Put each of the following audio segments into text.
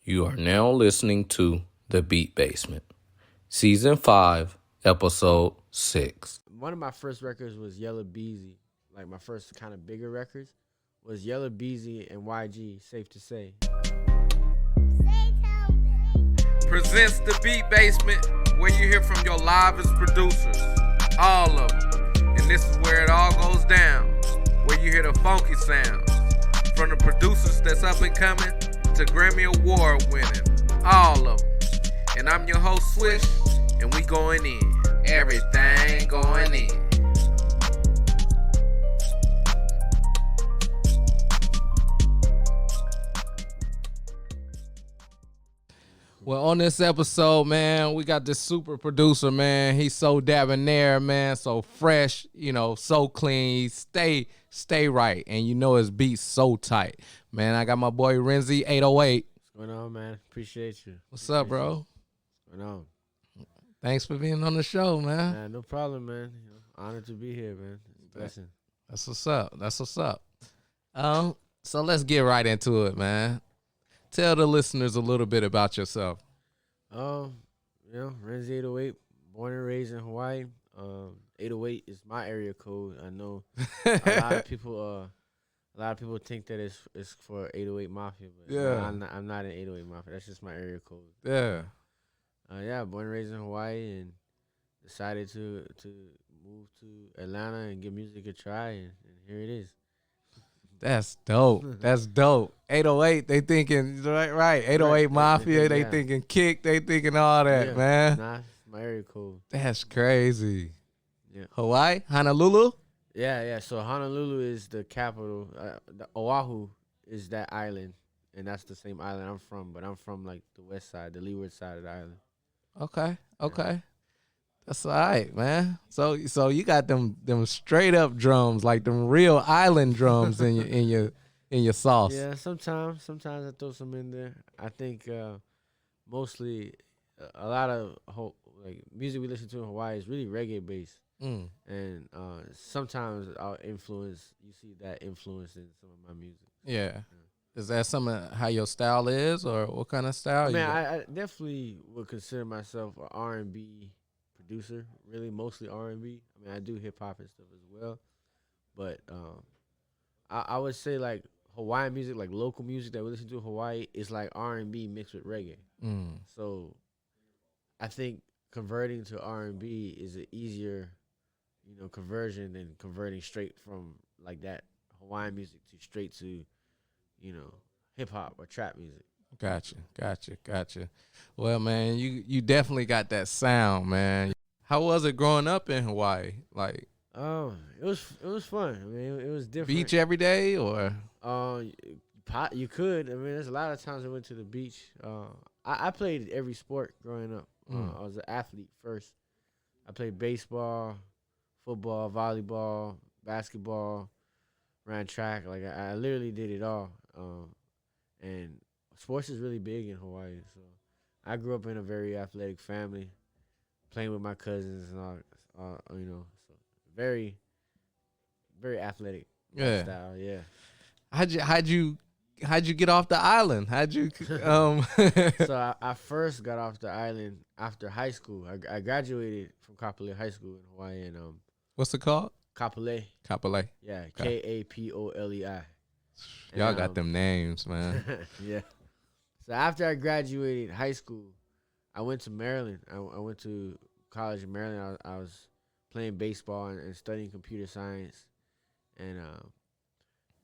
You are now listening to The Beat Basement, Season 5, Episode 6. One of my first records was Yellow Beezy. Like my first kind of bigger records was Yellow Beezy and YG, Safe to Say. Presents The Beat Basement, where you hear from your livest producers, all of them. And this is where it all goes down, where you hear the funky sounds, from the producers that's up and coming to Grammy Award winning, all of them. And I'm your host, Swish, and we going in. Everything going in. Well, on this episode, man, we got this super producer, man. He's so debonair, man, so fresh, so clean. He stay right, and his beats so tight. Man, I got my boy Renzy 808. What's going on, man? Appreciate you. What's up, bro? What's going on? Thanks for being on the show, man. Nah, no problem, man. Honored to be here, man. It's a blessing. That's what's up. So let's get right into it, man. Tell the listeners a little bit about yourself. Renzy 808, born and raised in Hawaii. 808 is my area code. I know a lot of people think that it's for 808 Mafia, but yeah, I'm not an 808 Mafia. That's just my area code. Yeah. Born and raised in Hawaii, and decided to move to Atlanta and give music a try, and here it is. That's dope. 808, they thinking right. 808 Mafia, they thinking Kick, they thinking all that, man. Nah, it's my area code. That's crazy. Yeah. Hawaii, Honolulu. Yeah. So Honolulu is the capital. The Oahu is that island, and that's the same island I'm from. But I'm from like the west side, the leeward side of the island. Okay. That's all right, man. So you got them straight up drums, like them real island drums in your sauce. Yeah, sometimes I throw some in there. I think mostly a lot of music we listen to in Hawaii is really reggae based, and sometimes you see that influence in some of my music. Yeah. Is that some of how your style is, or what kind of style? I definitely would consider myself an R&B producer, really mostly R&B. I mean, I do hip hop and stuff as well, but I would say like Hawaiian music, like local music that we listen to in Hawaii, is like R&B mixed with reggae. So I think converting to R&B is an easier, conversion than converting straight from like that Hawaiian music to straight to, hip hop or trap music. Gotcha. Well, man, you definitely got that sound, man. How was it growing up in Hawaii? Like, it was fun. I mean, it was different. Beach every day, or you could. I mean, there's a lot of times I went to the beach. I played every sport growing up. I was an athlete first. I played baseball, football, volleyball, basketball, ran track. Like I literally did it all. And sports is really big in Hawaii. So I grew up in a very athletic family, playing with my cousins and all, so very, very athletic style. Yeah. How'd you get off the island? How'd you? So I first got off the island after high school. I graduated from Kapolei High School in Hawaii, and what's it called? Kapolei. Yeah, Kapolei. Y'all got them names, man. Yeah. So after I graduated high school, I went to Maryland. I went to college in Maryland. I was playing baseball and studying computer science. And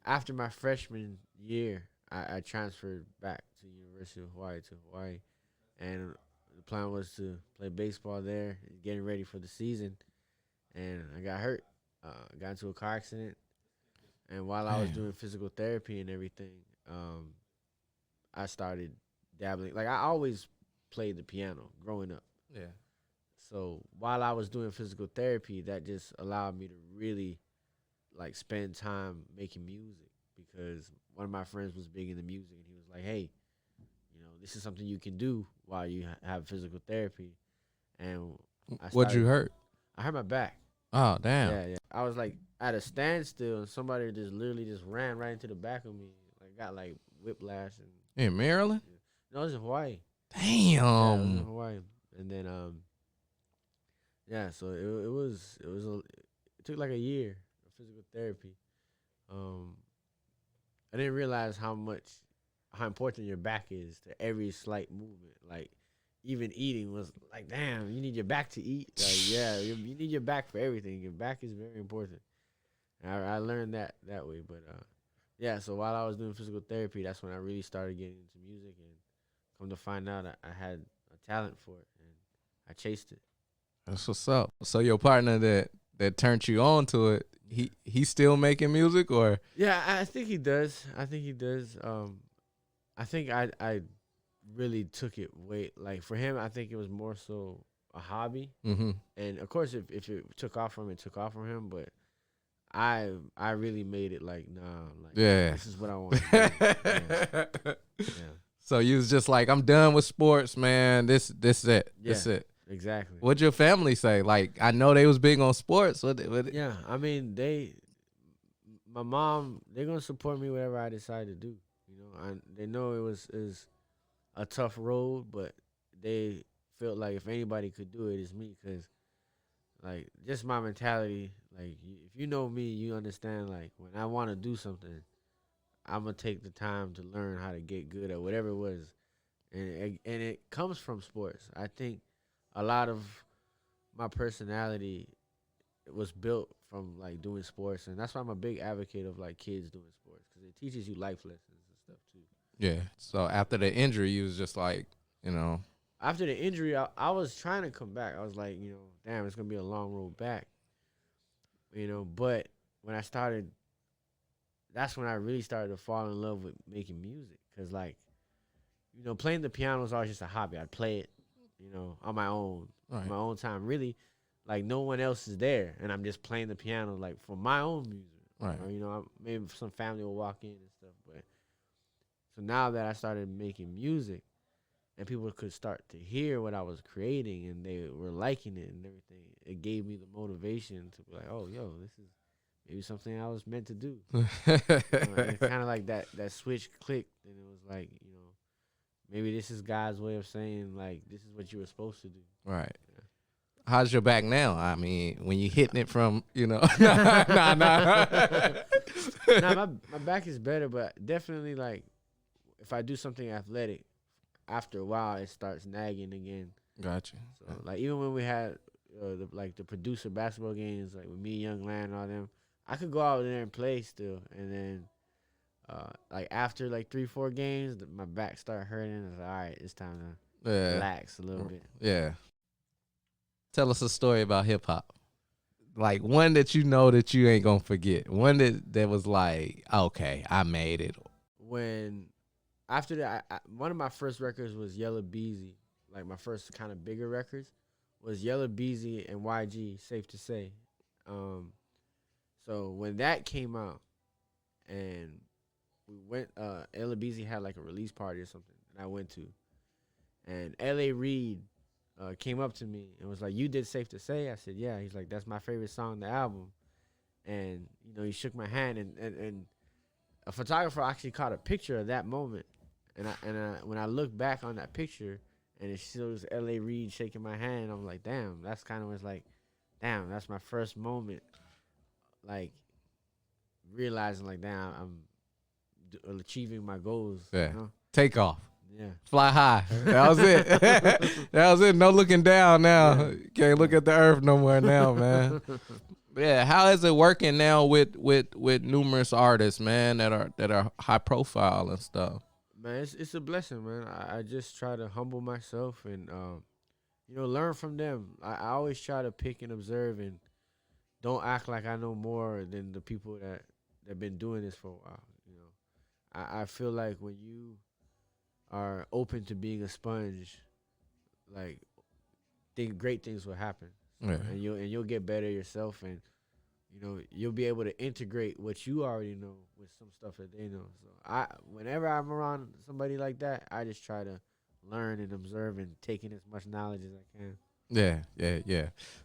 after my freshman year, I transferred back to the University of Hawaii. And the plan was to play baseball there, getting ready for the season. And I got hurt. I got into a car accident. And while I was doing physical therapy and everything, I started dabbling. Like, I always played the piano growing up. Yeah. So while I was doing physical therapy, that just allowed me to really, like, spend time making music, because one of my friends was big into music, and he was like, hey, this is something you can do while you have physical therapy. And What'd you hurt? I hurt my back. Oh, damn. Yeah. I was, like, at a standstill, and somebody just literally just ran right into the back of me. Like, got like whiplash. And in Maryland? No, it was in Hawaii. Yeah, it was in Damn. Hawaii. And then yeah, so it took like a year of physical therapy. Um, I didn't realize how important your back is to every slight movement. Like even eating was like, damn, you need your back to eat. Like yeah, you need your back for everything. Your back is very important. And I learned that way. But yeah, so while I was doing physical therapy, that's when I really started getting into music, and come to find out I had a talent for it, and I chased it. That's what's up. So your partner that turned you on to it, he still making music or? Yeah, I think he does. I think he does. I think I really took it way like for him. I think it was more so a hobby, Mm-hmm. and of course, if it took off from him, it took off from him. But I really made it like nah, like Yeah. this is what I want to do. Yeah. So you was just like, I'm done with sports, man. This it. This Yeah. it. Exactly. What'd your family say? Like, I know they was big on sports. Yeah, I mean my mom, they're gonna support me whatever I decide to do. You know, they know is a tough road, but they felt like if anybody could do it, it's me. Cause like just my mentality, like if you know me, you understand. Like when I want to do something, I'm gonna take the time to learn how to get good at whatever it was, and it comes from sports. I think a lot of my personality was built from like doing sports, and that's why I'm a big advocate of like kids doing sports because it teaches you life lessons and stuff too. Yeah. So after the injury, you was just like, After the injury, I was trying to come back. I was like, damn, it's gonna be a long road back, But when I started, that's when I really started to fall in love with making music, cause like, playing the piano was always just a hobby. I'd play it, on my own, right. on my own time. Really, like no one else is there, and I'm just playing the piano like for my own music. Right. Or, maybe some family will walk in and stuff. But so now that I started making music, and people could start to hear what I was creating, and they were liking it and everything, it gave me the motivation to be like, oh, yo, this is maybe something I was meant to do. And kind of like that switch clicked, and it was like, maybe this is God's way of saying like this is what you were supposed to do. Right. Yeah. How's your back now? I mean, when you hitting it from, nah. Nah, my back is better, but definitely like if I do something athletic, after a while it starts nagging again. Gotcha. So like even when we had the producer basketball games like with me, Young Land, and all them, I could go out there and play still, and then like after like 3-4 games, my back started hurting. I was like, all right, it's time to relax a little bit. Yeah. Tell us a story about hip hop. Like one that you know that you ain't gonna forget. One that was like, okay, I made it. When after that, one of my first records was Yella Beezy. Like my first kind of bigger records was Yella Beezy and YG. Safe to say. So when that came out, and we went, Yella Beezy had like a release party or something, and I went to, and L.A. Reid came up to me and was like, "You did Safe to Say?" I said, "Yeah." He's like, "That's my favorite song on the album," and he shook my hand, and a photographer actually caught a picture of that moment, and when I look back on that picture and it shows L.A. Reid shaking my hand, I'm like, damn, that's kind of was like, damn, that's my first moment, like realizing like, damn, I'm achieving my goals. Yeah. Take off. Yeah. Fly high. That was it. That was it. No looking down now. Yeah. Can't look at the earth no more now, man. Yeah. How is it working now with numerous artists, man, that are high profile and stuff? Man, it's a blessing, man. I just try to humble myself and learn from them. I always try to pick and observe and don't act like I know more than the people that been doing this for a while. I feel like when you are open to being a sponge, like great things will happen. Yeah. And you'll get better yourself, and you'll be able to integrate what you already know with some stuff that they know. So whenever I'm around somebody like that, I just try to learn and observe and take in as much knowledge as I can. Yeah.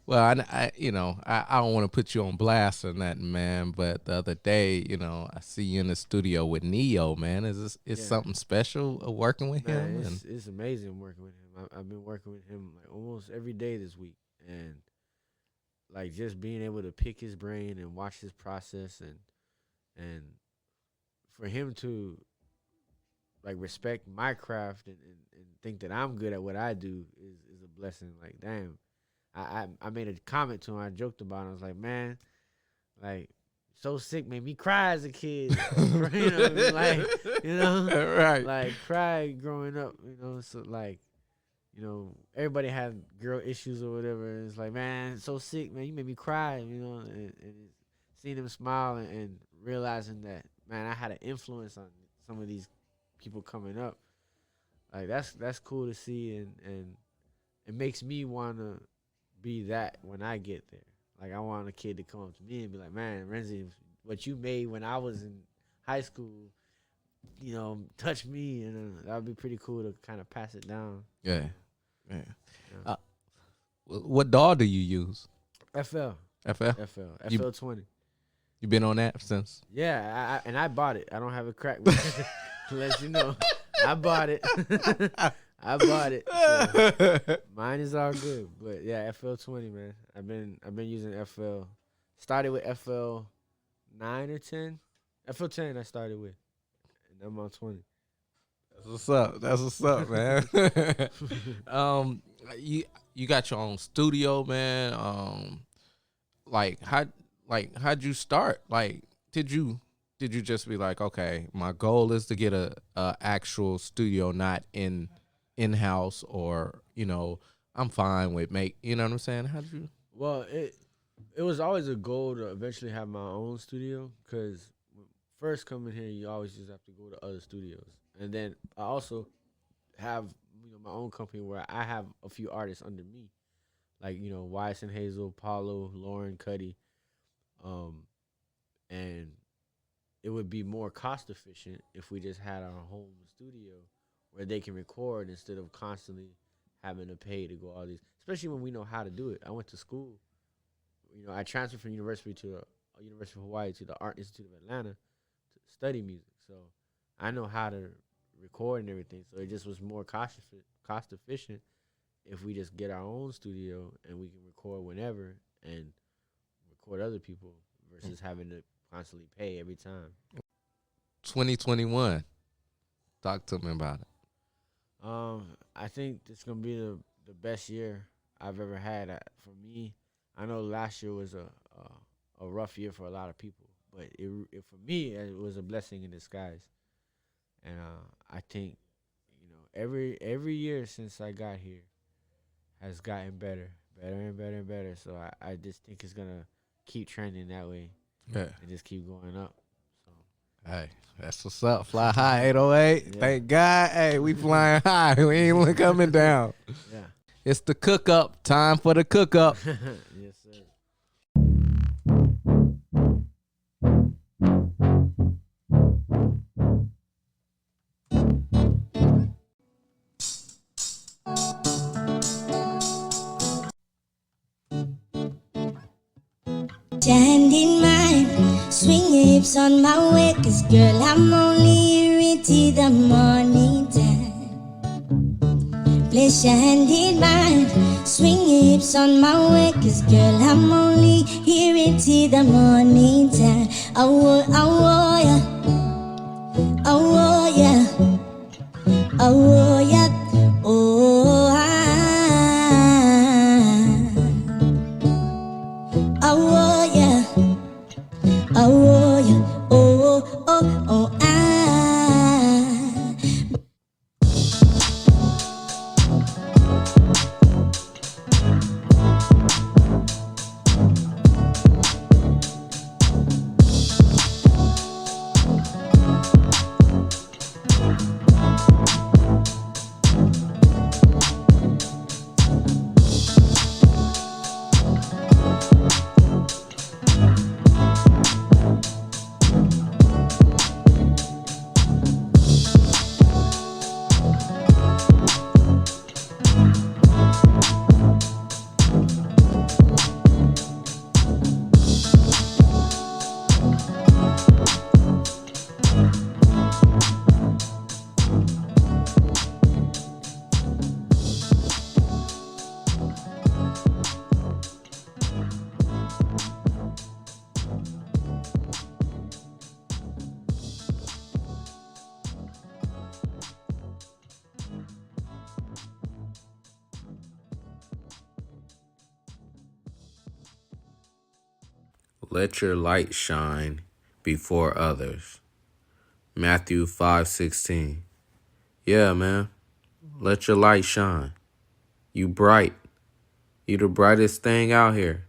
Well, I don't want to put you on blast or nothing, man. But the other day, I see you in the studio with Neo, man. Is Yeah. something special working with Man, him? And it's amazing working with him. I've been working with him like almost every day this week, and like just being able to pick his brain and watch his process, and for him to like respect my craft and think that I'm good at what I do is a blessing. Like, damn, I made a comment to him. I joked about it. I was like, man, like, So Sick made me cry as a kid. You know what I mean? Like, right. like cry growing up. So like, everybody had girl issues or whatever. And it's like, man, So Sick, man, you made me cry. And seeing him smile and realizing that, man, I had an influence on some of these people coming up. Like that's cool to see, and it makes me wanna be that when I get there. Like I want a kid to come up to me and be like, "Man, Renzy, what you made when I was in high school, touch me," and that would be pretty cool to kind of pass it down. Yeah. What DAW do you use? FL, FL. FL 20. You been on that since? Yeah, and I bought it. I don't have a crack, but to let you know, I bought it. I bought it. So mine is all good, but yeah, FL 20, man. I've been using FL. Started with FL 9 or 10. FL 10 I started with, and I'm on 20. That's what's up, man. You got your own studio, man. How'd you start? Like, did you just be like, okay, my goal is to get a actual studio, not in-house, or I'm fine with you know what I'm saying? How did you? Well, it was always a goal to eventually have my own studio, because first coming here, you always just have to go to other studios, and then I also have my own company where I have a few artists under me, like Wise and Hazel, Paulo, Lauren, Cuddy, and it would be more cost efficient if we just had our home studio where they can record instead of constantly having to pay to go all these, especially when we know how to do it. I went to school. I transferred from University of Hawaii to the Art Institute of Atlanta to study music. So I know how to record and everything. So it just was more cost efficient if we just get our own studio and we can record whenever and record other people versus having to constantly pay every time. 2021. Talk to me about it. I think it's gonna be the best year I've ever had. For me, I know last year was a rough year for a lot of people, but for me it was a blessing in disguise. And I think every year since I got here has gotten better and better and better. So I just think it's gonna keep trending that way. Yeah. And just keep going up. So Hey, that's what's up. Fly high, 808. Yeah. Thank God. Hey, we flying high. We ain't coming down. yeah. It's the cook up. Time for the cook up. Yes, sir. Hand in mine, swing your hips on my way, 'cause girl, I'm only here till the morning time. Place your hand in mine, swing your hips on my way, 'cause girl, I'm only here till the morning time. Oh, yeah. Oh, yeah. Oh, yeah. Oh, oh, yeah. Oh, yeah. Oh, Let your light shine before others. Matthew 5:16. Yeah, man. Let your light shine. You bright. You the brightest thing out here.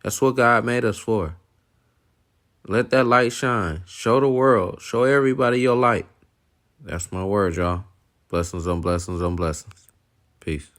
That's what God made us for. Let that light shine. Show the world. Show everybody your light. That's my word, y'all. Blessings on blessings on blessings. Peace.